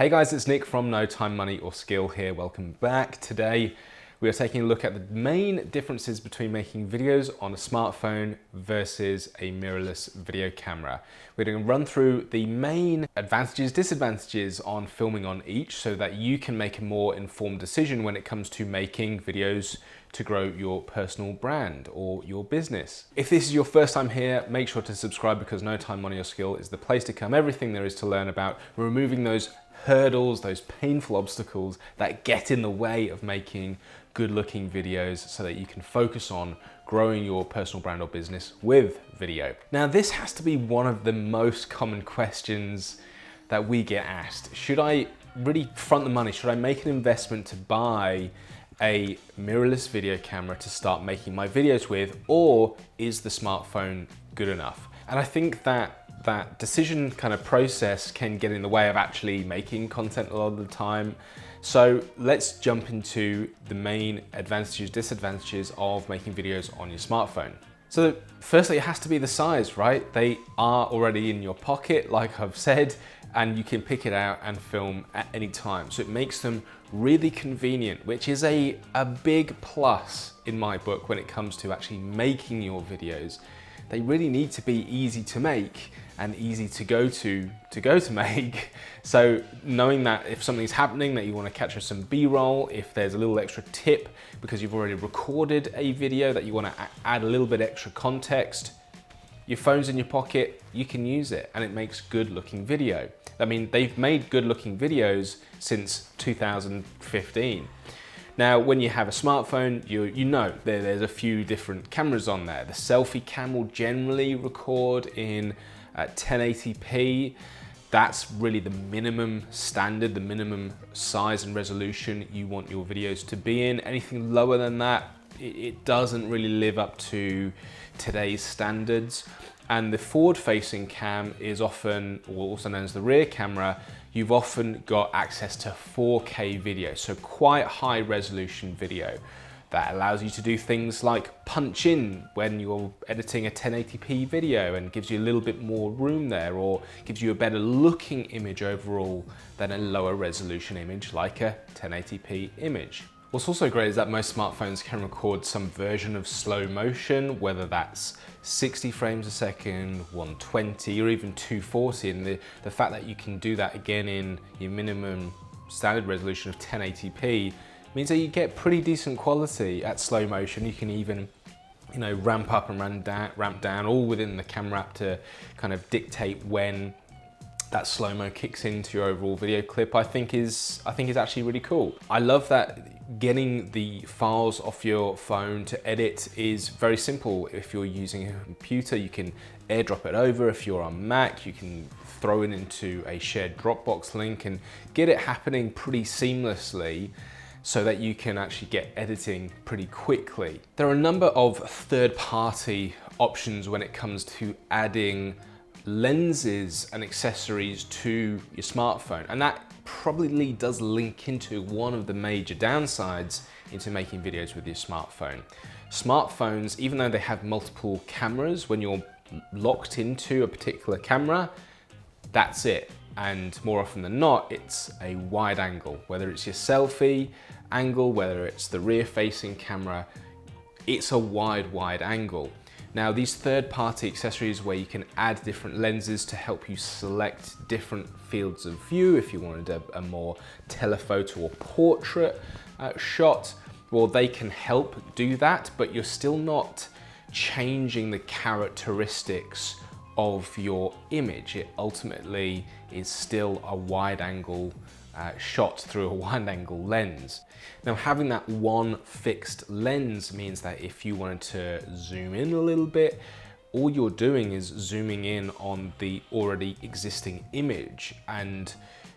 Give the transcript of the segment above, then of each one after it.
Hey guys, it's Nick from No Time, Money or Skill here. Welcome back. Today we are taking a look at the main differences between making videos on a smartphone versus a mirrorless video camera. We're going to run through the main advantages, disadvantages on filming on each so that you can make a more informed decision when it comes to making videos to grow your personal brand or your business. If this is your first time here, make sure to subscribe because No Time, Money or Skill is the place to come. Everything there is to learn about removing those hurdles, those painful obstacles that get in the way of making good looking videos so that you can focus on growing your personal brand or business with video. Now, this has to be one of the most common questions that we get asked. Should I really front the money? Should I make an investment to buy a mirrorless video camera to start making my videos with, or is the smartphone good enough? And I think that decision kind of process can get in the way of actually making content a lot of the time. So let's jump into the main advantages, disadvantages of making videos on your smartphone. So firstly, it has to be the size, right? They are already in your pocket, like I've said, and you can pick it out and film at any time. So it makes them really convenient, which is a big plus in my book when it comes to actually making your videos. They really need to be easy to make and easy to go to make. So knowing that if something's happening that you want to capture some B-roll, if there's a little extra tip because you've already recorded a video that you want to add a little bit extra context, your phone's in your pocket, you can use it and it makes good looking video. I mean, they've made good looking videos since 2015. Now, when you have a smartphone, you know there's a few different cameras on there. The selfie cam will generally record in 1080p. That's really the minimum standard, the minimum size and resolution you want your videos to be in. Anything lower than that, it doesn't really live up to today's standards. And the forward-facing cam is often, or also known as the rear camera, you've often got access to 4K video, so quite high resolution video that allows you to do things like punch in when you're editing a 1080p video and gives you a little bit more room there, or gives you a better looking image overall than a lower resolution image like a 1080p image. What's also great is that most smartphones can record some version of slow motion, whether that's 60 frames a second, 120, or even 240. And the fact that you can do that again in your minimum standard resolution of 1080p means that you get pretty decent quality at slow motion. You can even, ramp up and ramp down, all within the camera app to kind of dictate when that slow-mo kicks into your overall video clip. I think is actually really cool. I love that getting the files off your phone to edit is very simple. If you're using a computer, you can airdrop it over. If you're on Mac, you can throw it into a shared Dropbox link and get it happening pretty seamlessly so that you can actually get editing pretty quickly. There are a number of third-party options when it comes to adding lenses and accessories to your smartphone, and that probably does link into one of the major downsides into making videos with your smartphone. Smartphones, even though they have multiple cameras, when you're locked into a particular camera, that's it. And more often than not, it's a wide angle. Whether it's your selfie angle, whether it's the rear facing camera, it's a wide angle. Now, these third-party accessories where you can add different lenses to help you select different fields of view, if you wanted a more telephoto or portrait shot, well, they can help do that, but you're still not changing the characteristics of your image. It ultimately is still a wide-angle shot through a wide-angle lens. Now, having that one fixed lens means that if you wanted to zoom in a little bit, all you're doing is zooming in on the already existing image, and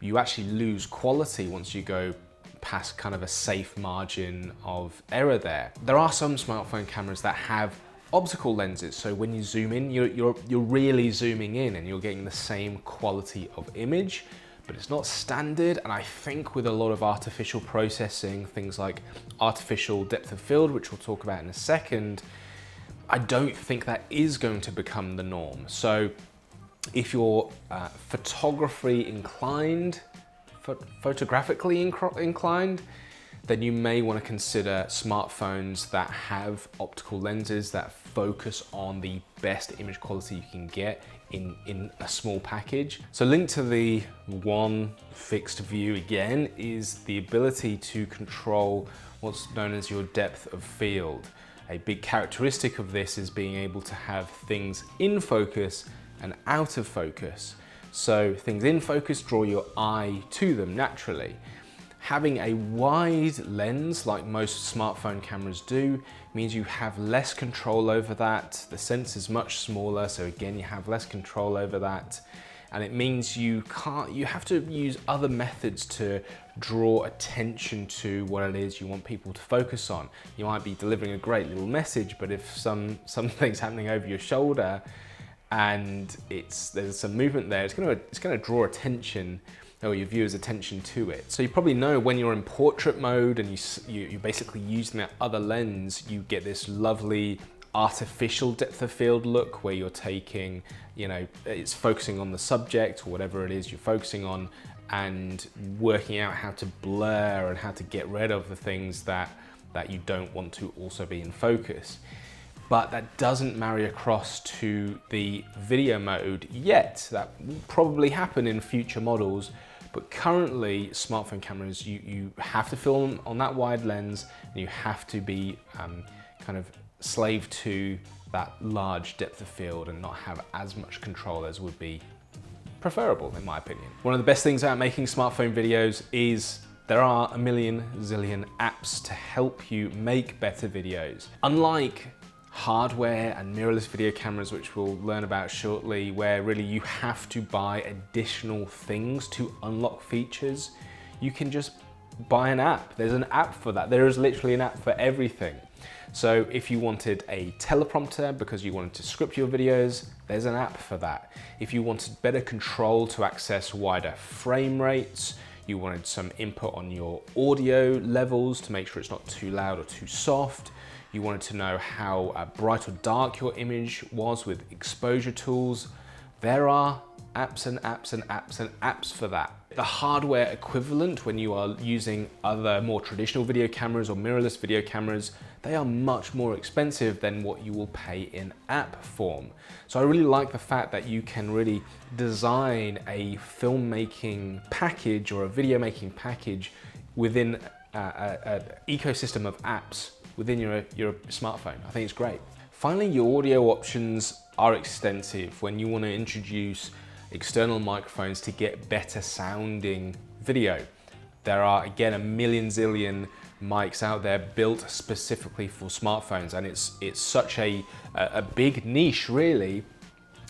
you actually lose quality once you go past kind of a safe margin of error there. There are some smartphone cameras that have optical lenses, so when you zoom in, you're really zooming in and you're getting the same quality of image, but it's not standard. And I think with a lot of artificial processing, things like artificial depth of field, which we'll talk about in a second, I don't think that is going to become the norm. So if you're photography inclined, photographically inclined, then you may want to consider smartphones that have optical lenses that focus on the best image quality you can get in a small package. So linked to the one fixed view again is the ability to control what's known as your depth of field. A big characteristic of this is being able to have things in focus and out of focus. So things in focus draw your eye to them naturally. Having a wide lens, like most smartphone cameras do, means you have less control over that. The sensor is much smaller, so again, you have less control over that. And it means you have to use other methods to draw attention to what it is you want people to focus on. You might be delivering a great little message, but if something's happening over your shoulder and there's some movement there, it's gonna draw attention, or your viewer's attention to it. So you probably know when you're in portrait mode and you're basically using that other lens, you get this lovely artificial depth of field look where you're taking, it's focusing on the subject or whatever it is you're focusing on and working out how to blur and how to get rid of the things that you don't want to also be in focus. But that doesn't marry across to the video mode yet. That will probably happen in future models, but currently smartphone cameras, you have to film on that wide lens and you have to be kind of slave to that large depth of field and not have as much control as would be preferable, in my opinion. One of the best things about making smartphone videos is there are a million zillion apps to help you make better videos. Unlike hardware and mirrorless video cameras, which we'll learn about shortly, where really you have to buy additional things to unlock features, you can just buy an app. There's an app for that. There is literally an app for everything. So if you wanted a teleprompter because you wanted to script your videos, there's an app for that. If you wanted better control to access wider frame rates, you wanted some input on your audio levels to make sure it's not too loud or too soft, you wanted to know how bright or dark your image was with exposure tools, there are apps and apps and apps and apps for that. The hardware equivalent, when you are using other more traditional video cameras or mirrorless video cameras, they are much more expensive than what you will pay in app form. So I really like the fact that you can really design a filmmaking package or a video making package within an ecosystem of apps within your smartphone. I think it's great. Finally, your audio options are extensive when you want to introduce external microphones to get better sounding video. There are, again, a million zillion mics out there built specifically for smartphones, and it's such a big niche, really,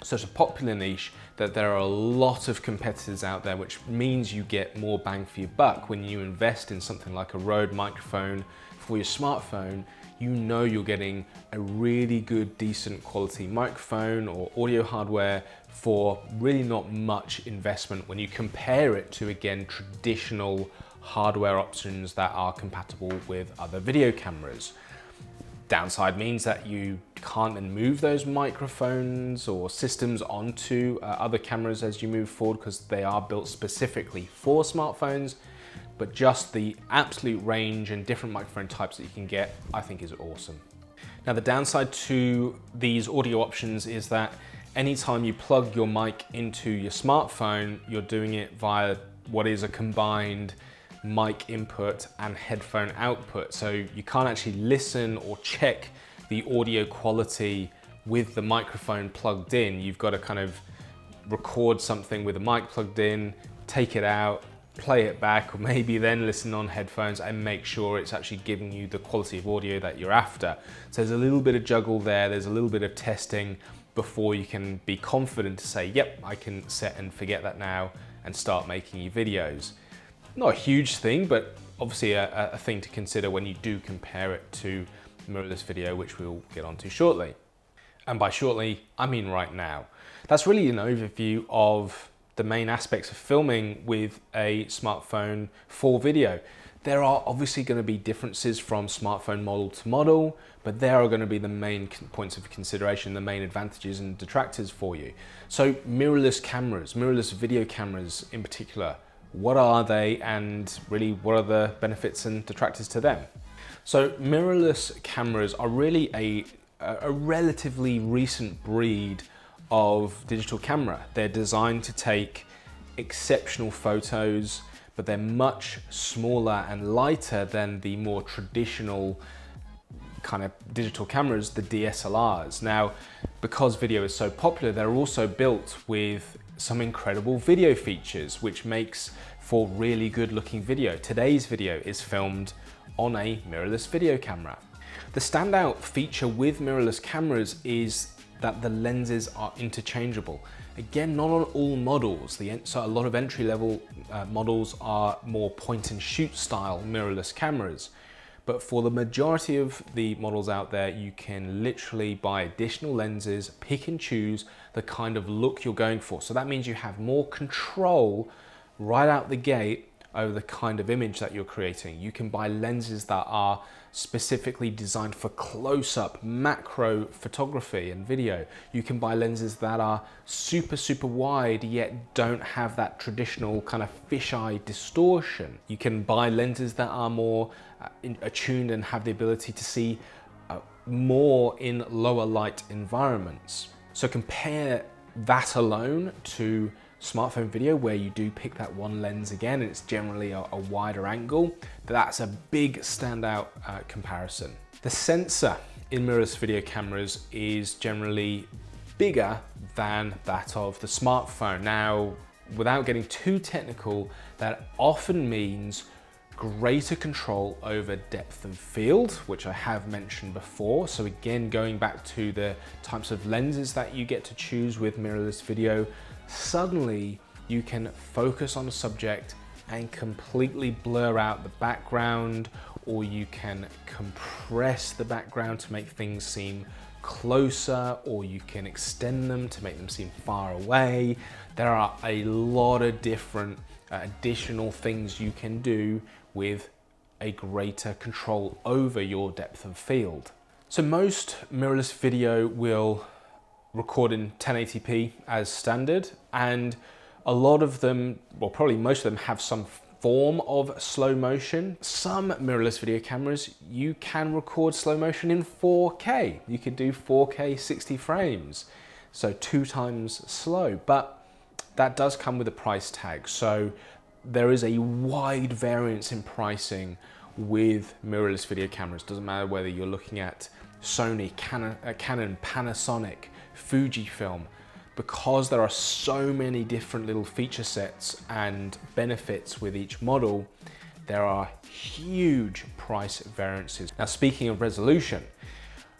such a popular niche, that there are a lot of competitors out there, which means you get more bang for your buck. When you invest in something like a Rode microphone for your smartphone, you know you're getting a really good, decent quality microphone or audio hardware for really not much investment when you compare it to, again, traditional hardware options that are compatible with other video cameras. Downside means that you can't then move those microphones or systems onto other cameras as you move forward because they are built specifically for smartphones. But just the absolute range and different microphone types that you can get, I think is awesome. Now, the downside to these audio options is that anytime you plug your mic into your smartphone, you're doing it via what is a combined mic input and headphone output. So you can't actually listen or check the audio quality with the microphone plugged in. You've got to kind of record something with the mic plugged in, take it out, play it back, or maybe then listen on headphones and make sure it's actually giving you the quality of audio that you're after. So there's a little bit of juggle there, there's a little bit of testing before you can be confident to say, yep, I can set and forget that now and start making your videos. Not a huge thing, but obviously a thing to consider when you do compare it to mirrorless video, which we'll get onto shortly. And by shortly, I mean right now. That's really an overview of the main aspects of filming with a smartphone for video. There are obviously going to be differences from smartphone model to model, but there are going to be the main points of consideration, the main advantages and detractors for you. So mirrorless cameras, mirrorless video cameras in particular, what are they, and really what are the benefits and detractors to them. So mirrorless cameras are really a relatively recent breed of digital camera. They're designed to take exceptional photos, but they're much smaller and lighter than the more traditional kind of digital cameras, the DSLRs. Now, because video is so popular, they're also built with some incredible video features, which makes for really good looking video. Today's video is filmed on a mirrorless video camera. The standout feature with mirrorless cameras is that the lenses are interchangeable. Again, not on all models. So a lot of entry-level models are more point and shoot style mirrorless cameras. But for the majority of the models out there, you can literally buy additional lenses, pick and choose the kind of look you're going for. So that means you have more control right out the gate over the kind of image that you're creating. You can buy lenses that are specifically designed for close-up macro photography and video. You can buy lenses that are super wide yet don't have that traditional kind of fisheye distortion. You can buy lenses that are more attuned and have the ability to see more in lower light environments. So compare that alone to smartphone video, where you do pick that one lens again and it's generally a wider angle. That's a big standout comparison. The sensor in mirrorless video cameras is generally bigger than that of the smartphone. Now, without getting too technical, that often means greater control over depth of field, which I have mentioned before. So again, going back to the types of lenses that you get to choose with mirrorless video, suddenly you can focus on a subject and completely blur out the background, or you can compress the background to make things seem closer, or you can extend them to make them seem far away. There are a lot of different additional things you can do with a greater control over your depth of field. So most mirrorless video will record in 1080p as standard, and a lot of them, well, probably most of them, have some form of slow motion. Some mirrorless video cameras, you can record slow motion in 4K. You could do 4K 60 frames, so 2 times slow, but that does come with a price tag. So there is a wide variance in pricing with mirrorless video cameras. Doesn't matter whether you're looking at Sony, Canon, Panasonic, Fujifilm, because there are so many different little feature sets and benefits with each model, there are huge price variances. Now, speaking of resolution,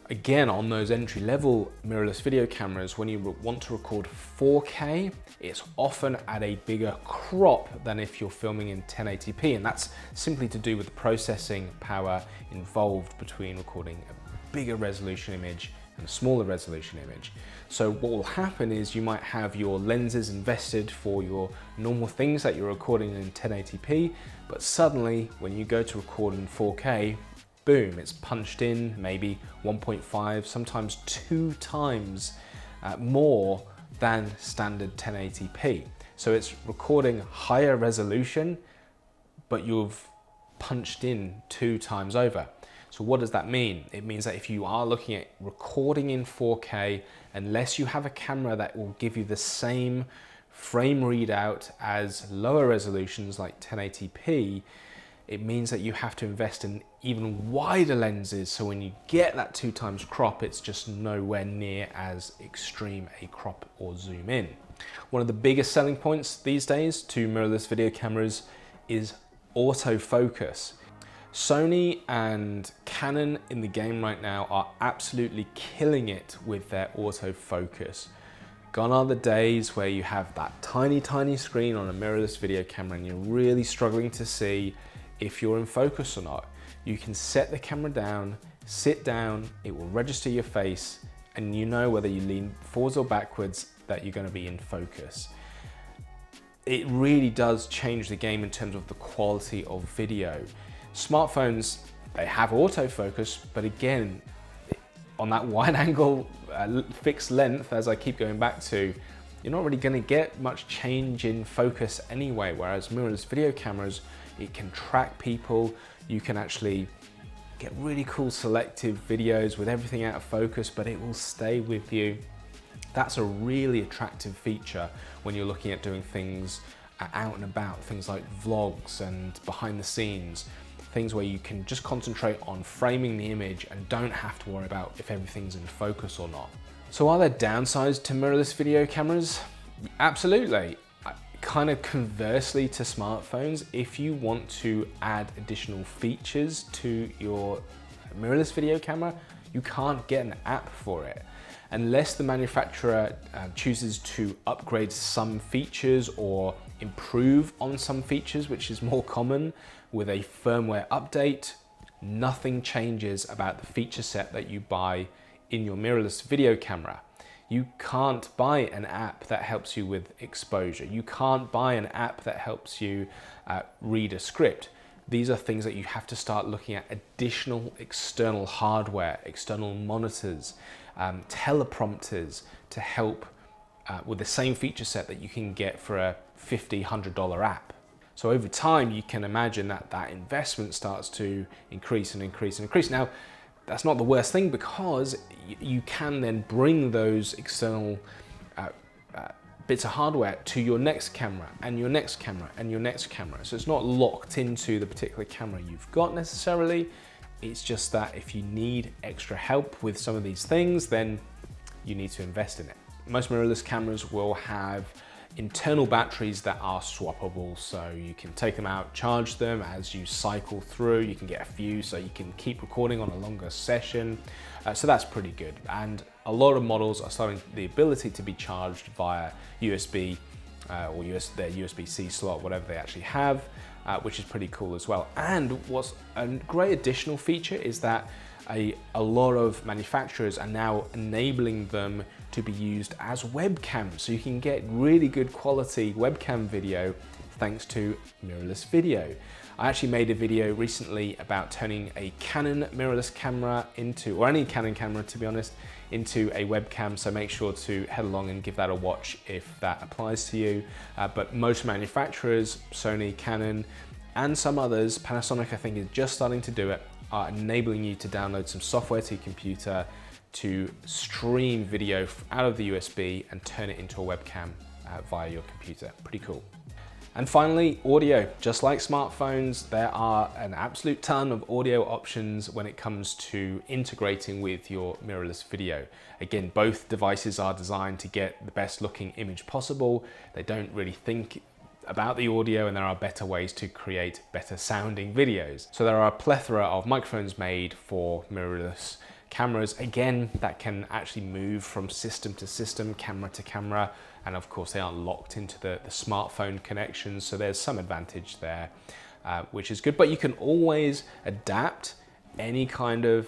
again, on those entry-level mirrorless video cameras, when you want to record 4K, it's often at a bigger crop than if you're filming in 1080p, and that's simply to do with the processing power involved between recording a bigger resolution image and a smaller resolution image. So what will happen is you might have your lenses invested for your normal things that you're recording in 1080p, but suddenly when you go to record in 4K, boom, it's punched in maybe 1.5, sometimes 2 times more than standard 1080p. So it's recording higher resolution, but you've punched in 2 times over. So what does that mean? It means that if you are looking at recording in 4K, unless you have a camera that will give you the same frame readout as lower resolutions like 1080p, it means that you have to invest in even wider lenses. So when you get that 2 times crop, it's just nowhere near as extreme a crop or zoom in. One of the biggest selling points these days to mirrorless video cameras is autofocus. Sony and Canon in the game right now are absolutely killing it with their autofocus. Gone are the days where you have that tiny screen on a mirrorless video camera and you're really struggling to see if you're in focus or not. You can set the camera down, sit down, it will register your face, and you know whether you lean forwards or backwards that you're going to be in focus. It really does change the game in terms of the quality of video. Smartphones, they have autofocus, but again, on that wide angle fixed length, as I keep going back to, you're not really going to get much change in focus anyway, whereas mirrorless video cameras, it can track people. You can actually get really cool selective videos with everything out of focus, but it will stay with you. That's a really attractive feature when you're looking at doing things out and about, things like vlogs and behind the scenes, things where you can just concentrate on framing the image and don't have to worry about if everything's in focus or not. So are there downsides to mirrorless video cameras? Absolutely. Kind of conversely to smartphones, if you want to add additional features to your mirrorless video camera, you can't get an app for it. Unless the manufacturer chooses to upgrade some features or improve on some features, which is more common with a firmware update, nothing changes about the feature set that you buy in your mirrorless video camera. You can't buy an app that helps you with exposure. You can't buy an app that helps you read a script. These are things that you have to start looking at: additional external hardware, external monitors, teleprompters to help with the same feature set that you can get for a $50, $100 app. So over time, you can imagine that that investment starts to increase and increase and increase. Now, that's not the worst thing, because you can then bring those external bits of hardware to your next camera and your next camera and your next camera. So it's not locked into the particular camera you've got necessarily. It's just that if you need extra help with some of these things, then you need to invest in it. Most mirrorless cameras will have internal batteries that are swappable, so you can take them out, charge them as you cycle through. You can get a few so you can keep recording on a longer session. So that's pretty good. And a lot of models are starting the ability to be charged via USB or their USB-C slot, whatever they actually have, which is pretty cool as well. And what's a great additional feature is that a lot of manufacturers are now enabling them to be used as webcams, so you can get really good quality webcam video thanks to mirrorless video. I actually made a video recently about turning a Canon mirrorless camera into, or any Canon camera to be honest, into a webcam, so make sure to head along and give that a watch if that applies to you. But most manufacturers, Sony, Canon, and some others, Panasonic I think is just starting to do it, are enabling you to download some software to your computer to stream video out of the USB and turn it into a webcam via your computer. Pretty cool. And finally, audio. Just like smartphones, there are an absolute ton of audio options when it comes to integrating with your mirrorless video. Again, both devices are designed to get the best looking image possible. They don't really think about the audio, and there are better ways to create better sounding videos. So there are a plethora of microphones made for mirrorless cameras, again, that can actually move from system to system, camera to camera, and of course they aren't locked into the smartphone connections, so there's some advantage there, which is good. But you can always adapt any kind of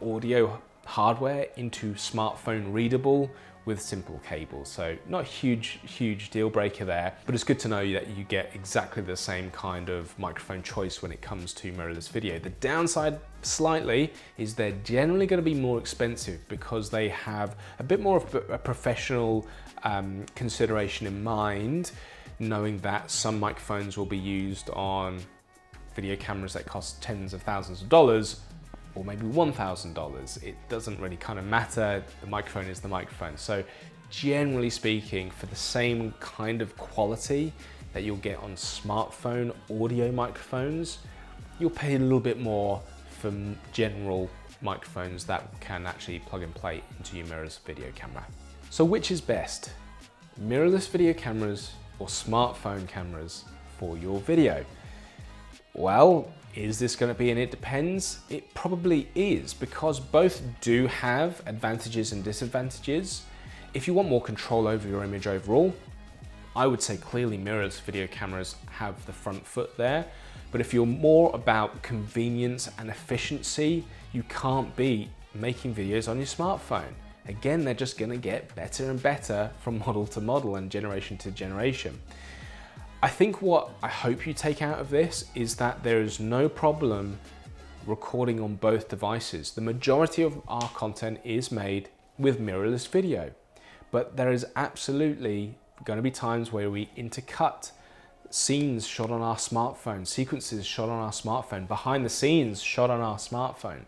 audio hardware into smartphone readable with simple cables. So not a huge deal breaker there, but it's good to know that you get exactly the same kind of microphone choice when it comes to mirrorless video. The downside slightly is they're generally going to be more expensive because they have a bit more of a professional consideration in mind, knowing that some microphones will be used on video cameras that cost tens of thousands of dollars, or maybe $1,000. It doesn't really kind of matter. The microphone is the microphone. So generally speaking, for the same kind of quality that you'll get on smartphone audio microphones, you'll pay a little bit more for general microphones that can actually plug and play into your mirrorless video camera. So which is best? Mirrorless video cameras or smartphone cameras for your video? Well, is this going to be an it depends? It probably is, because both do have advantages and disadvantages. If you want more control over your image overall, I would say clearly mirrorless video cameras have the front foot there. But if you're more about convenience and efficiency, you can't be making videos on your smartphone. Again, they're just going to get better and better from model to model and generation to generation. I think what I hope you take out of this is that there is no problem recording on both devices. The majority of our content is made with mirrorless video, but there is absolutely going to be times where we intercut scenes shot on our smartphone, sequences shot on our smartphone, behind the scenes shot on our smartphone.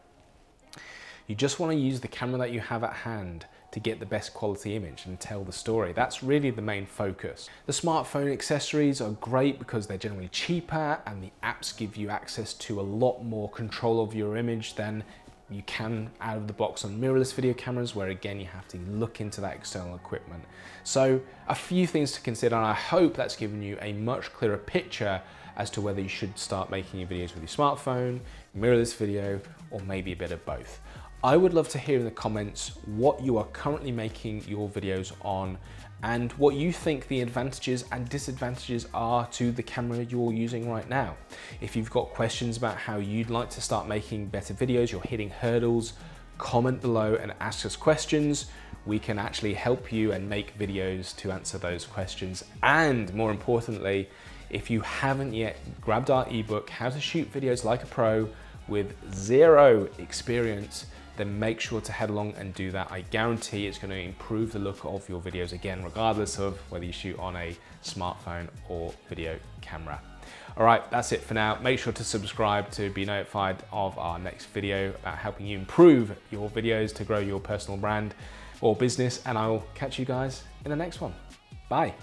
You just want to use the camera that you have at hand to get the best quality image and tell the story. That's really the main focus. The smartphone accessories are great because they're generally cheaper, and the apps give you access to a lot more control of your image than you can out of the box on mirrorless video cameras, where again you have to look into that external equipment. So a few things to consider, and I hope that's given you a much clearer picture as to whether you should start making your videos with your smartphone, mirrorless video, or maybe a bit of both. I would love to hear in the comments what you are currently making your videos on and what you think the advantages and disadvantages are to the camera you're using right now. If you've got questions about how you'd like to start making better videos, you're hitting hurdles, comment below and ask us questions. We can actually help you and make videos to answer those questions. And more importantly, if you haven't yet grabbed our ebook, How to Shoot Videos Like a Pro with zero experience, then make sure to head along and do that. I guarantee it's going to improve the look of your videos again, regardless of whether you shoot on a smartphone or video camera. All right, that's it for now. Make sure to subscribe to be notified of our next video about helping you improve your videos to grow your personal brand or business, and I will catch you guys in the next one. Bye.